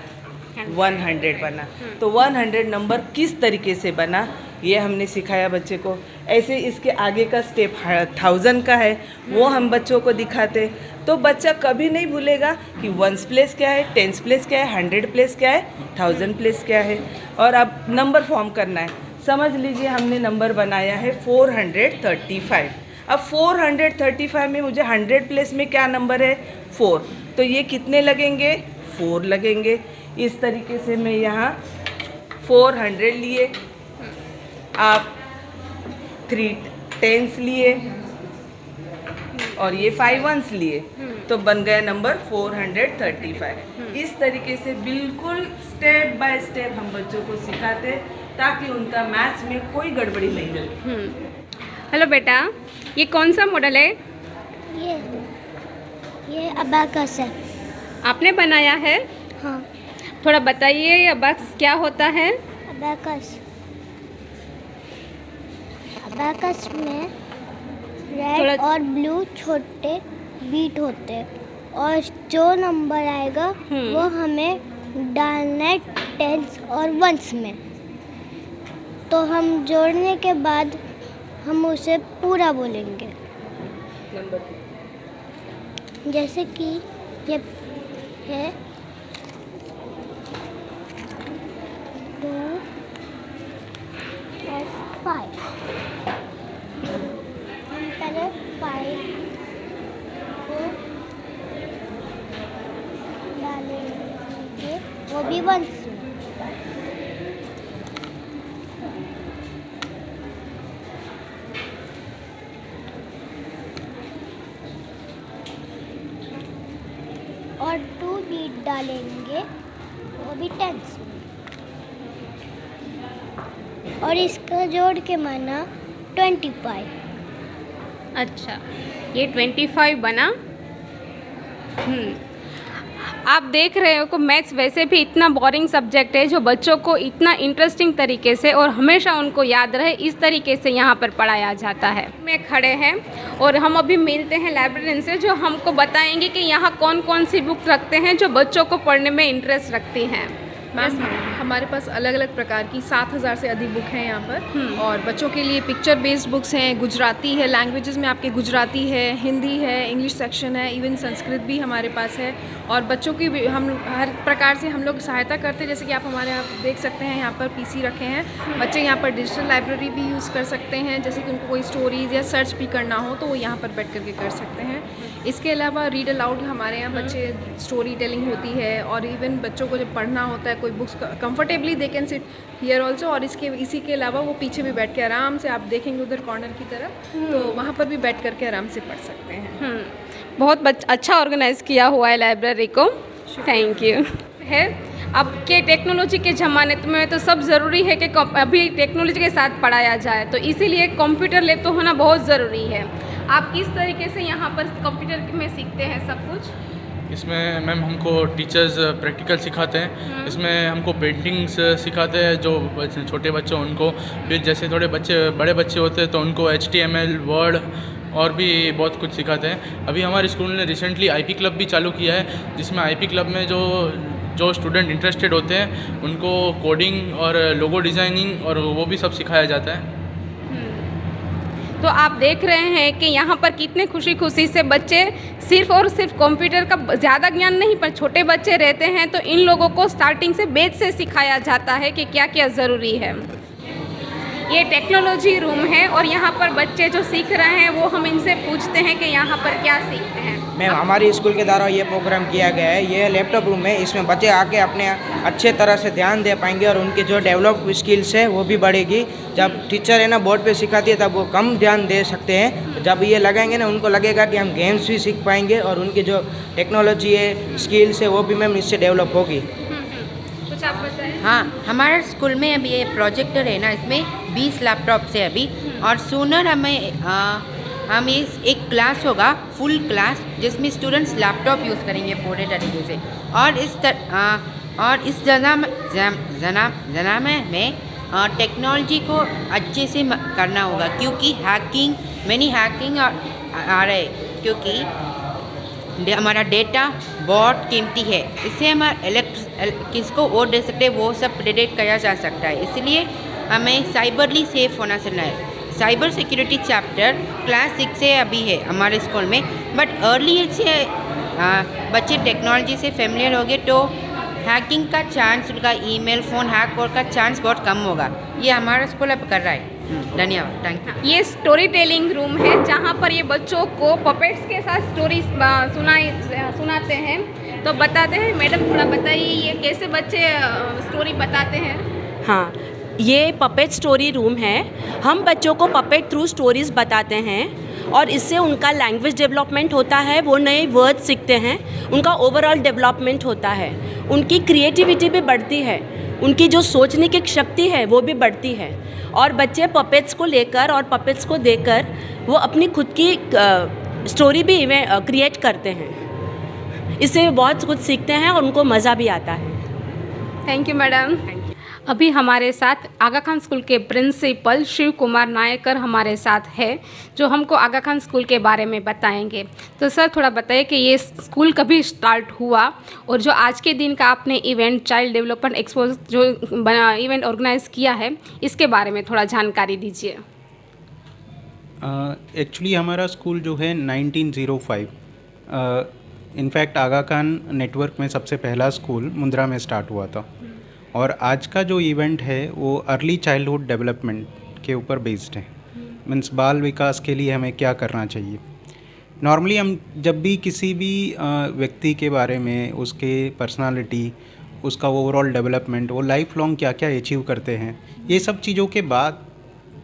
R: 100 बना। तो 100 नंबर किस तरीके से बना ये हमने सिखाया बच्चे को। ऐसे इसके आगे का स्टेप 1000 का है, वो हम बच्चों को दिखाते तो बच्चा कभी नहीं भूलेगा कि 1s प्लेस क्या है, 10s प्लेस क्या है, 100 प्लेस क्या है, 1000 प्लेस क्या है। और अब नंबर फॉर्म करना है। समझ लीजिए हमने नंबर बनाया है 435। अब 435 में मुझे 100 प्लेस में क्या नंबर है? 4। तो ये कितने लगेंगे? 4 लगेंगे। इस तरीके से मैं यहाँ 400 लिए, आप 3 10s लिए और ये 5 1s लिए तो बन गया नंबर 435। इस तरीके से बिल्कुल स्टेप बाय स्टेप हम बच्चों को सिखाते ताकि उनका मैथ्स में कोई गड़बड़ी नहीं हो।
B: हेलो बेटा, ये कौन सा मॉडल है?
N: ये अबाकस है।
B: आपने बनाया है?
N: हाँ।
B: थोड़ा बताइए अबैकस क्या होता है?
N: अबैकस में रेड और ब्लू छोटे बीट होते हैं और जो नंबर आएगा वो हमें डालना है टेंस और वंस में। तो हम जोड़ने के बाद हम उसे पूरा बोलेंगे। जैसे कि ये है 2 और 5। हम पहले 5 को डालेंगे, वो भी वंस में। और 2 बीट डालेंगे, वो भी टेंस में। और इसका जोड़ के माना 25।
B: अच्छा, ये 25 बना। आप देख रहे हो कि मैथ्स वैसे भी इतना बोरिंग सब्जेक्ट है जो बच्चों को इतना इंटरेस्टिंग तरीके से और हमेशा उनको याद रहे इस तरीके से यहाँ पर पढ़ाया जाता है। में खड़े हैं और हम अभी मिलते हैं लाइब्रेरियन से जो हमको बताएंगे कि यहाँ कौन कौन सी बुक रखते हैं जो बच्चों को पढ़ने में इंटरेस्ट रखती हैं।
S: मैम हमारे पास अलग अलग प्रकार की 7000 से अधिक बुक हैं यहाँ पर। और बच्चों के लिए पिक्चर बेस्ड बुक्स हैं, गुजराती है, लैंग्वेजेस में आपके गुजराती है, हिंदी है, इंग्लिश सेक्शन है, इवन संस्कृत भी हमारे पास है। और बच्चों की भी हम हर प्रकार से हम लोग सहायता करते हैं। जैसे कि आप हमारे यहाँ देख सकते हैं, यहाँ पर पीसी रखे हैं। बच्चे यहाँ पर डिजिटल लाइब्रेरी भी यूज़ कर सकते हैं, जैसे कि उनको कोई स्टोरीज़ या सर्च भी करना हो तो वो यहाँ पर बैठ करके कर सकते हैं। इसके अलावा रीड अलाउड हमारे यहाँ बच्चे स्टोरी टेलिंग होती है और इवन बच्चों को जब पढ़ना होता है कोई books comfortably they can sit here also. और इसी के अलावा वो पीछे भी बैठ के आराम से, आप देखेंगे उधर कॉर्नर की तरफ, तो वहाँ पर भी बैठ करके आराम से पढ़ सकते हैं।
B: बहुत अच्छा ऑर्गेनाइज किया हुआ है लाइब्रेरी को, थैंक यू। है अब के टेक्नोलॉजी के ज़माने में तो सब ज़रूरी है कि अभी टेक्नोलॉजी के साथ पढ़ाया जाए, तो इसीलिए कंप्यूटर लैब तो होना बहुत ज़रूरी है। आप किस तरीके से यहाँ पर कंप्यूटर में सीखते हैं सब कुछ?
T: इसमें मैम हमको टीचर्स प्रैक्टिकल सिखाते हैं। इसमें हमको पेंटिंग्स सिखाते हैं जो छोटे बच्चे उनको, फिर जैसे थोड़े बड़े बच्चे होते हैं तो उनको HTML, वर्ड और भी बहुत कुछ सिखाते हैं। अभी हमारे स्कूल ने रिसेंटली IP क्लब भी चालू किया है, जिसमें IP क्लब में जो स्टूडेंट इंटरेस्टेड होते हैं उनको कोडिंग और लोगो डिज़ाइनिंग और वो भी सब सिखाया जाता है।
B: तो आप देख रहे हैं कि यहाँ पर कितने खुशी से बच्चे सिर्फ और सिर्फ कंप्यूटर का ज़्यादा ज्ञान नहीं, पर छोटे बच्चे रहते हैं तो इन लोगों को स्टार्टिंग से बेस से सिखाया जाता है कि क्या क्या ज़रूरी है। ये टेक्नोलॉजी रूम है और यहाँ पर बच्चे जो सीख रहे हैं वो हम इनसे पूछते हैं कि यहाँ पर क्या सीखते हैं।
U: मैम हमारी स्कूल के द्वारा ये प्रोग्राम किया गया है। ये लैपटॉप रूम है, इसमें बच्चे आके अपने अच्छे तरह से ध्यान दे पाएंगे और उनकी जो डेवलप स्किल्स है वो भी बढ़ेगी। जब टीचर है ना बोर्ड पे सिखाती है तब वो कम ध्यान दे सकते हैं, जब ये लगाएंगे ना उनको लगेगा कि हम गेम्स भी सीख पाएंगे और उनकी जो टेक्नोलॉजी है, स्किल्स है, वो भी मैम इससे डेवलप होगी।
B: कुछ आप बताएं।
V: हाँ, हमारे स्कूल में अभी ये प्रोजेक्टर है ना, इसमें 20 लैपटॉप से अभी, और सूनर हम एक क्लास होगा, फुल क्लास, जिसमें स्टूडेंट्स लैपटॉप यूज़ करेंगे पूरे तरीके से। और इस जनामे में टेक्नोलॉजी को अच्छे से करना होगा, क्योंकि हैकिंग आ रहे, क्योंकि हमारा डेटा बहुत कीमती है। इससे हमारा किसको वोट दे सकते हैं वो सब प्रेडिक्ट किया जा सकता है। इसलिए हमें साइबरली सेफ होना चाहिए है। साइबर सिक्योरिटी चैप्टर क्लास 6 से अभी है हमारे स्कूल में, बट अर्ली एज से बच्चे टेक्नोलॉजी से फेमिलियर हो गए तो हैकिंग का चांस, उनका ईमेल, फ़ोन हैक होने का चांस बहुत कम होगा। ये हमारा स्कूल अब कर रहा है। धन्यवाद, थैंक यू।
B: ये स्टोरी टेलिंग रूम है जहाँ पर ये बच्चों को पपेट्स के साथ स्टोरी सुनाते हैं। तो बताते हैं, मैडम थोड़ा बताइए ये कैसे बच्चे स्टोरी बताते हैं?
W: हाँ, ये पपेट स्टोरी रूम है। हम बच्चों को पपेट थ्रू स्टोरीज़ बताते हैं और इससे उनका लैंग्वेज डेवलपमेंट होता है, वो नए वर्ड सीखते हैं, उनका ओवरऑल डेवलपमेंट होता है, उनकी क्रिएटिविटी भी बढ़ती है, उनकी जो सोचने की शक्ति है वो भी बढ़ती है। और बच्चे पपेट्स को लेकर और पपेट्स को देखकर वो अपनी खुद की स्टोरी भी क्रिएट करते हैं। इससे बहुत कुछ सीखते हैं और उनको मज़ा भी आता है।
B: Thank you madam. अभी हमारे साथ आगा खान स्कूल के प्रिंसिपल शिव कुमार नायकर हमारे साथ है, जो हमको आगा खान स्कूल के बारे में बताएंगे। तो सर थोड़ा बताइए कि ये स्कूल कभी स्टार्ट हुआ और जो आज के दिन का आपने इवेंट चाइल्ड डेवलपमेंट एक्सपो जो इवेंट ऑर्गेनाइज किया है, इसके बारे में थोड़ा जानकारी दीजिए।
A: एक्चुअली हमारा स्कूल जो है 1905 इनफैक्ट आगा खान नेटवर्क में सबसे पहला स्कूल मुंद्रा में स्टार्ट हुआ था। और आज का जो इवेंट है वो अर्ली चाइल्डहुड डेवलपमेंट के ऊपर बेस्ड है। मीन्स बाल विकास के लिए हमें क्या करना चाहिए। नॉर्मली हम जब भी किसी भी व्यक्ति के बारे में, उसके पर्सनालिटी, उसका ओवरऑल डेवलपमेंट, वो लाइफ लॉन्ग क्या क्या अचीव करते हैं, ये सब चीज़ों के बात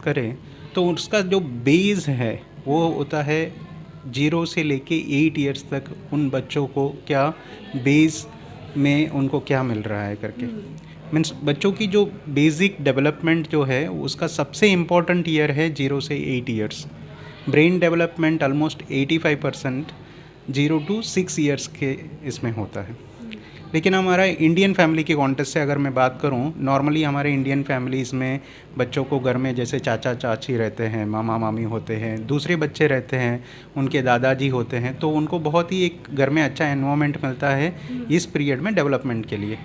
A: करें तो उसका जो बेस है वो होता है 0 से लेके 8 इयर्स तक उन बच्चों को क्या बेस में उनको क्या मिल रहा है करके। मीन्स बच्चों की जो बेसिक डेवलपमेंट जो है उसका सबसे इम्पॉर्टेंट ईयर है 0 से 8 years. Brain development almost 85% 0 to 6 years के इसमें होता है। लेकिन हमारा इंडियन फैमिली के कॉन्टेक्स्ट से अगर मैं बात करूं, नॉर्मली हमारे इंडियन फैमिलीज़ में बच्चों को घर में जैसे चाचा चाची रहते हैं, मामा मामी होते हैं, दूसरे बच्चे रहते हैं, उनके दादाजी होते हैं, तो उनको बहुत ही एक घर में अच्छा एनवायरनमेंट मिलता है इस पीरियड में डेवलपमेंट के लिए।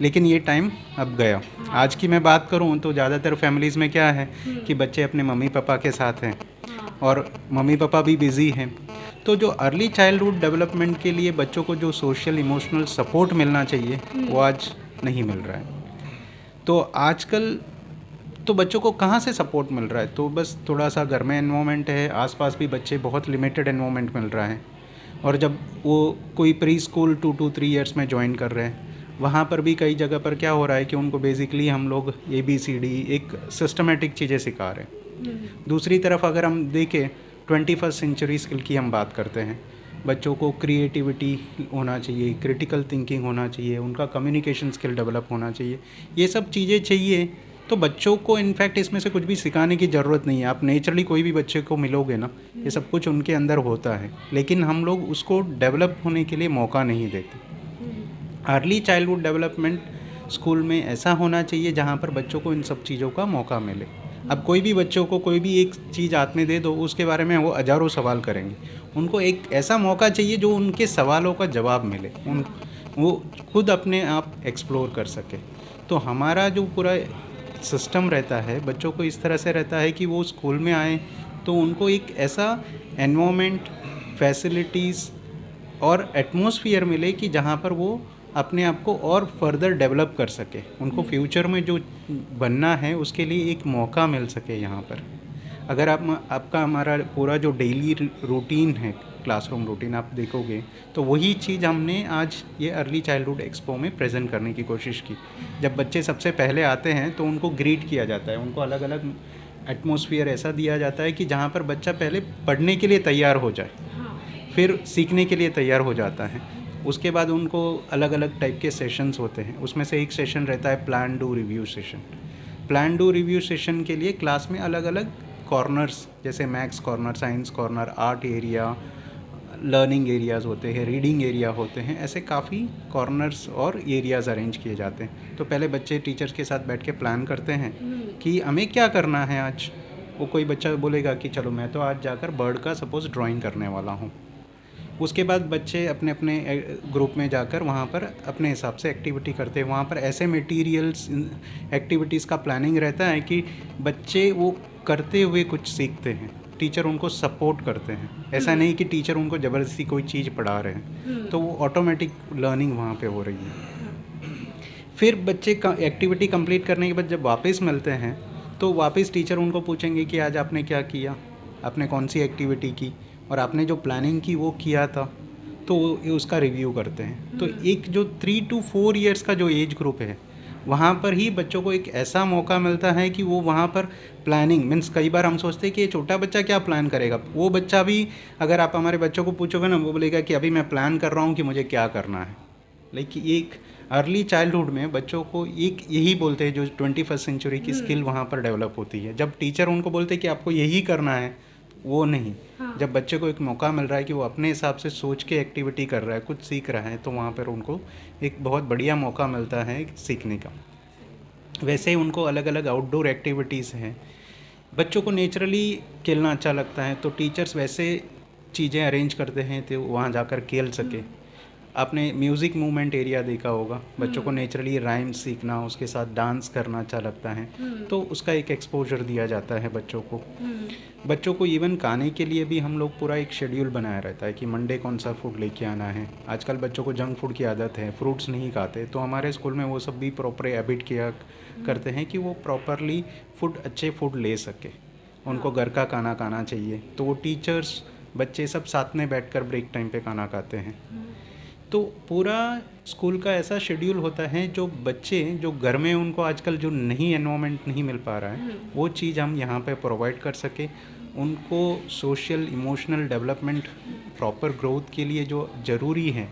A: लेकिन ये टाइम अब गया। आज की मैं बात करूं तो ज़्यादातर फैमिलीज़ में क्या है कि बच्चे अपने मम्मी पापा के साथ हैं और मम्मी पापा भी बिज़ी हैं। तो जो अर्ली चाइल्डहुड डेवलपमेंट के लिए बच्चों को जो सोशल इमोशनल सपोर्ट मिलना चाहिए वो आज नहीं मिल रहा है। तो आजकल तो बच्चों को कहाँ से सपोर्ट मिल रहा है, तो बस थोड़ा सा घर में एनवायरनमेंट है, आसपास भी बच्चे बहुत लिमिटेड एनवायरनमेंट मिल रहा है। और जब वो कोई प्री स्कूल 2 to 3 इयर्स में ज्वाइन कर रहे हैं, वहाँ पर भी कई जगह पर क्या हो रहा है कि उनको बेसिकली हम लोग ABCD एक सिस्टमेटिक चीज़ें सिखा रहे हैं। दूसरी तरफ अगर हम देखें 21st सेंचुरी स्किल की हम बात करते हैं, बच्चों को क्रिएटिविटी होना चाहिए, क्रिटिकल थिंकिंग होना चाहिए, उनका कम्युनिकेशन स्किल डेवलप होना चाहिए, ये सब चीज़ें चाहिए। तो बच्चों को इनफैक्ट इसमें से कुछ भी सिखाने की ज़रूरत नहीं है। आप नेचुरली कोई भी बच्चे को मिलोगे ना, ये सब कुछ उनके अंदर होता है, लेकिन हम लोग उसको डेवलप होने के लिए मौका नहीं देते। अर्ली चाइल्डहुड डेवलपमेंट स्कूल में ऐसा होना चाहिए जहाँ पर बच्चों को इन सब चीज़ों का मौका मिले। अब कोई भी बच्चों को कोई भी एक चीज़ हाथ में दे दो, उसके बारे में वो हज़ारों सवाल करेंगे। उनको एक ऐसा मौका चाहिए जो उनके सवालों का जवाब मिले, वो खुद अपने आप एक्सप्लोर कर सके। तो हमारा जो पूरा सिस्टम रहता है बच्चों को इस तरह से रहता है कि वो स्कूल में आए तो उनको एक ऐसा एनवायरनमेंट, फैसिलिटीज़ और एटमॉस्फेयर मिले कि जहाँ पर वो अपने आप को और फर्दर डेवलप कर सके। उनको फ्यूचर में जो बनना है उसके लिए एक मौका मिल सके यहाँ पर। अगर आपका हमारा पूरा जो डेली रूटीन है, क्लासरूम रूटीन आप देखोगे, तो वही चीज़ हमने आज ये अर्ली चाइल्डहुड एक्सपो में प्रेजेंट करने की कोशिश की। जब बच्चे सबसे पहले आते हैं तो उनको ग्रीट किया जाता है, उनको अलग अलग एटमॉस्फेयर ऐसा दिया जाता है कि जहाँ पर बच्चा पहले पढ़ने के लिए तैयार हो जाए, फिर सीखने के लिए तैयार हो जाता है। उसके बाद उनको अलग अलग टाइप के सेशंस होते हैं। उसमें से एक सेशन रहता है plan do review session. Plan do review session के लिए क्लास में अलग अलग कॉर्नर्स, जैसे maths corner, science corner, art area, learning areas होते हैं, रीडिंग एरिया होते हैं, ऐसे काफ़ी कॉर्नर्स और एरियाज़ अरेंज किए जाते हैं। तो पहले बच्चे टीचर्स के साथ बैठ के प्लान करते हैं कि हमें क्या करना है आज। वो कोई बच्चा बोलेगा कि चलो मैं तो आज जाकर बर्ड का सपोज़ ड्राइंग करने वाला हूँ। उसके बाद बच्चे अपने अपने ग्रुप में जाकर वहाँ पर अपने हिसाब से एक्टिविटी करते हैं। वहाँ पर ऐसे मटेरियल्स, एक्टिविटीज़ का प्लानिंग रहता है कि बच्चे वो करते हुए कुछ सीखते हैं, टीचर उनको सपोर्ट करते हैं। ऐसा नहीं कि टीचर उनको ज़बरदस्ती कोई चीज़ पढ़ा रहे हैं, तो वो ऑटोमेटिक लर्निंग वहाँ पे हो रही है। फिर बच्चे का एक्टिविटी कंप्लीट करने के बाद जब वापस मिलते हैं तो वापस टीचर उनको पूछेंगे कि आज आपने क्या किया, आपने कौन सी एक्टिविटी की और आपने जो प्लानिंग की वो किया था, तो उसका रिव्यू करते हैं। तो एक जो 3 to 4 इयर्स का जो एज ग्रुप है, वहाँ पर ही बच्चों को एक ऐसा मौका मिलता है कि वो वहाँ पर प्लानिंग मीन्स, कई बार हम सोचते हैं कि ये छोटा बच्चा क्या प्लान करेगा। वो बच्चा भी, अगर आप हमारे बच्चों को पूछोगे ना, वो बोलेगा कि अभी मैं प्लान कर रहा हूँ कि मुझे क्या करना है। लेकिन एक अर्ली चाइल्डहुड में बच्चों को एक यही बोलते हैं जो 21st सेंचुरी की स्किल वहाँ पर डेवलप होती है। जब टीचर उनको बोलते हैं कि आपको यही करना है, वो नहीं। जब बच्चे को एक मौका मिल रहा है कि वो अपने हिसाब से सोच के एक्टिविटी कर रहा है, कुछ सीख रहा है, तो वहाँ पर उनको एक बहुत बढ़िया मौका मिलता है सीखने का। वैसे ही उनको अलग अलग आउटडोर एक्टिविटीज़ हैं। बच्चों को नेचुरली खेलना अच्छा लगता है, तो टीचर्स वैसे चीज़ें अरेंज करते हैं तो वहाँ जाकर खेल सके। आपने म्यूज़िक मूवमेंट एरिया देखा होगा, बच्चों को नेचुरली राइम सीखना, उसके साथ डांस करना अच्छा लगता है, तो उसका एक एक्सपोजर दिया जाता है बच्चों को। बच्चों को इवन खाने के लिए भी हम लोग पूरा एक शेड्यूल बनाया रहता है कि मंडे कौन सा फूड लेके आना है। आजकल बच्चों को जंक फूड की आदत है, फ्रूट्स नहीं खाते, तो हमारे स्कूल में वो सब भी प्रॉपर हैबिट किया करते हैं कि वो प्रॉपरली अच्छे फूड ले सके। उनको घर का खाना खाना चाहिए, तो वो टीचर्स बच्चे सब साथ में बैठकर ब्रेक टाइम पे खाना खाते हैं। तो पूरा स्कूल का ऐसा शेड्यूल होता है जो बच्चे जो घर में उनको आजकल जो एनवायरनमेंट नहीं मिल पा रहा है, वो चीज़ हम यहाँ पे प्रोवाइड कर सके। उनको social emotional development, proper growth के लिए जो ज़रूरी है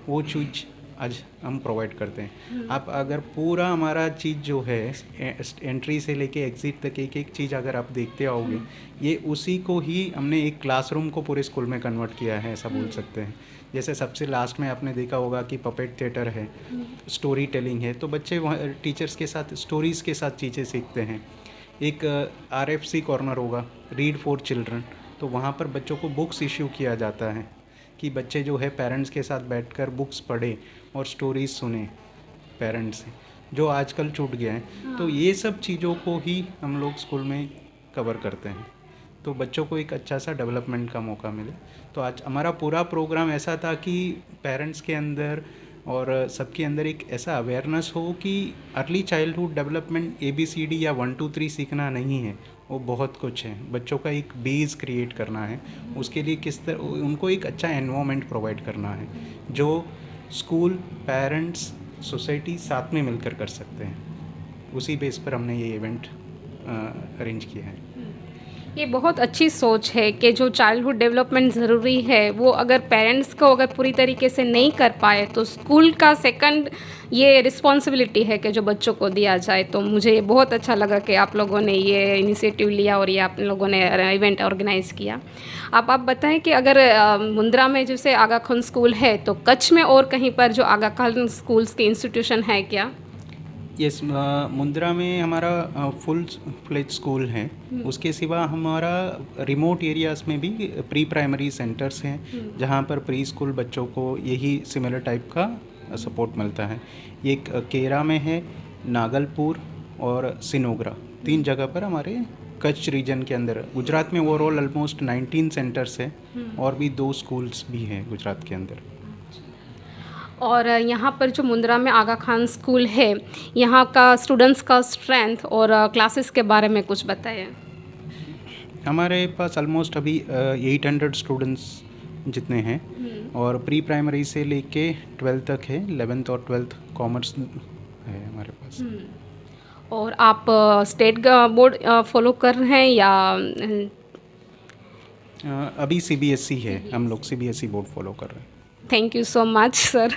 A: वो चीज़ आज हम प्रोवाइड करते हैं। आप अगर पूरा हमारा चीज़ जो है एंट्री से लेके एग्ज़िट तक एक एक चीज़ अगर आप देखते आओगे, ये उसी को ही हमने एक क्लासरूम को पूरे स्कूल में कन्वर्ट किया है, ऐसा बोल सकते हैं। जैसे सबसे लास्ट में आपने देखा होगा कि पपेट थिएटर है, स्टोरी टेलिंग है, तो बच्चे वहाँ टीचर्स के साथ स्टोरीज़ के साथ चीज़ें सीखते हैं। एक RFC कॉर्नर होगा, रीड फॉर चिल्ड्रन, तो वहाँ पर बच्चों को बुक्स इश्यू किया जाता है कि बच्चे जो है पेरेंट्स के साथ बैठकर बुक्स पढ़े और स्टोरीज़ सुने पेरेंट्स से, जो आजकल छूट गया है। तो ये सब चीज़ों को ही हम लोग स्कूल में कवर करते हैं, तो बच्चों को एक अच्छा सा डेवलपमेंट का मौका मिले। तो आज हमारा पूरा प्रोग्राम ऐसा था कि पेरेंट्स के अंदर और सबके अंदर एक ऐसा अवेयरनेस हो कि अर्ली चाइल्डहुड डेवलपमेंट ABCD या 1 2 3 सीखना नहीं है, वो बहुत कुछ है। बच्चों का एक बेस क्रिएट करना है, उसके लिए किस तरह उनको एक अच्छा एनवायरनमेंट प्रोवाइड करना है जो स्कूल, पेरेंट्स, सोसाइटी साथ में मिलकर कर सकते हैं। उसी बेस पर हमने ये इवेंट अरेंज किया है।
B: ये बहुत अच्छी सोच है कि जो चाइल्डहुड डेवलपमेंट ज़रूरी है वो अगर पेरेंट्स को अगर पूरी तरीके से नहीं कर पाए तो स्कूल का सेकंड ये रिस्पॉन्सिबिलिटी है कि जो बच्चों को दिया जाए। तो मुझे बहुत अच्छा लगा कि आप लोगों ने ये इनिशिएटिव लिया और ये आप लोगों ने इवेंट ऑर्गेनाइज़ किया। आप बताएं कि अगर मुंद्रा में जैसे आगा खान स्कूल है, तो कच्छ में और कहीं पर जो आगा खान स्कूल्स के इंस्टीट्यूशन है क्या?
A: यस, मुंद्रा में हमारा फुल फ्लेज स्कूल है। उसके सिवा हमारा रिमोट एरियाज़ में भी प्री प्राइमरी सेंटर्स हैं जहाँ पर प्री स्कूल बच्चों को यही सिमिलर टाइप का सपोर्ट मिलता है। ये केरा में है, नागलपुर और सिनोगरा, 3 जगह पर हमारे कच्छ रीजन के अंदर। गुजरात में ओवरऑल ऑलमोस्ट 19 सेंटर्स हैं और भी 2 स्कूल्स भी हैं गुजरात के अंदर।
B: और यहाँ पर जो मुंद्रा में आगा खान स्कूल है, यहाँ का स्टूडेंट्स का स्ट्रेंथ और क्लासेस के बारे में कुछ बताएं।
A: हमारे पास ऑलमोस्ट अभी 800 स्टूडेंट्स जितने हैं और प्री प्राइमरी से लेके 12th तक है। 11th और 12th कॉमर्स है हमारे पास।
B: और आप स्टेट बोर्ड फॉलो कर रहे हैं या
A: अभी CBSE है, हम लोग CBSE बोर्ड फॉलो कर रहे हैं।
B: Thank you so much sir.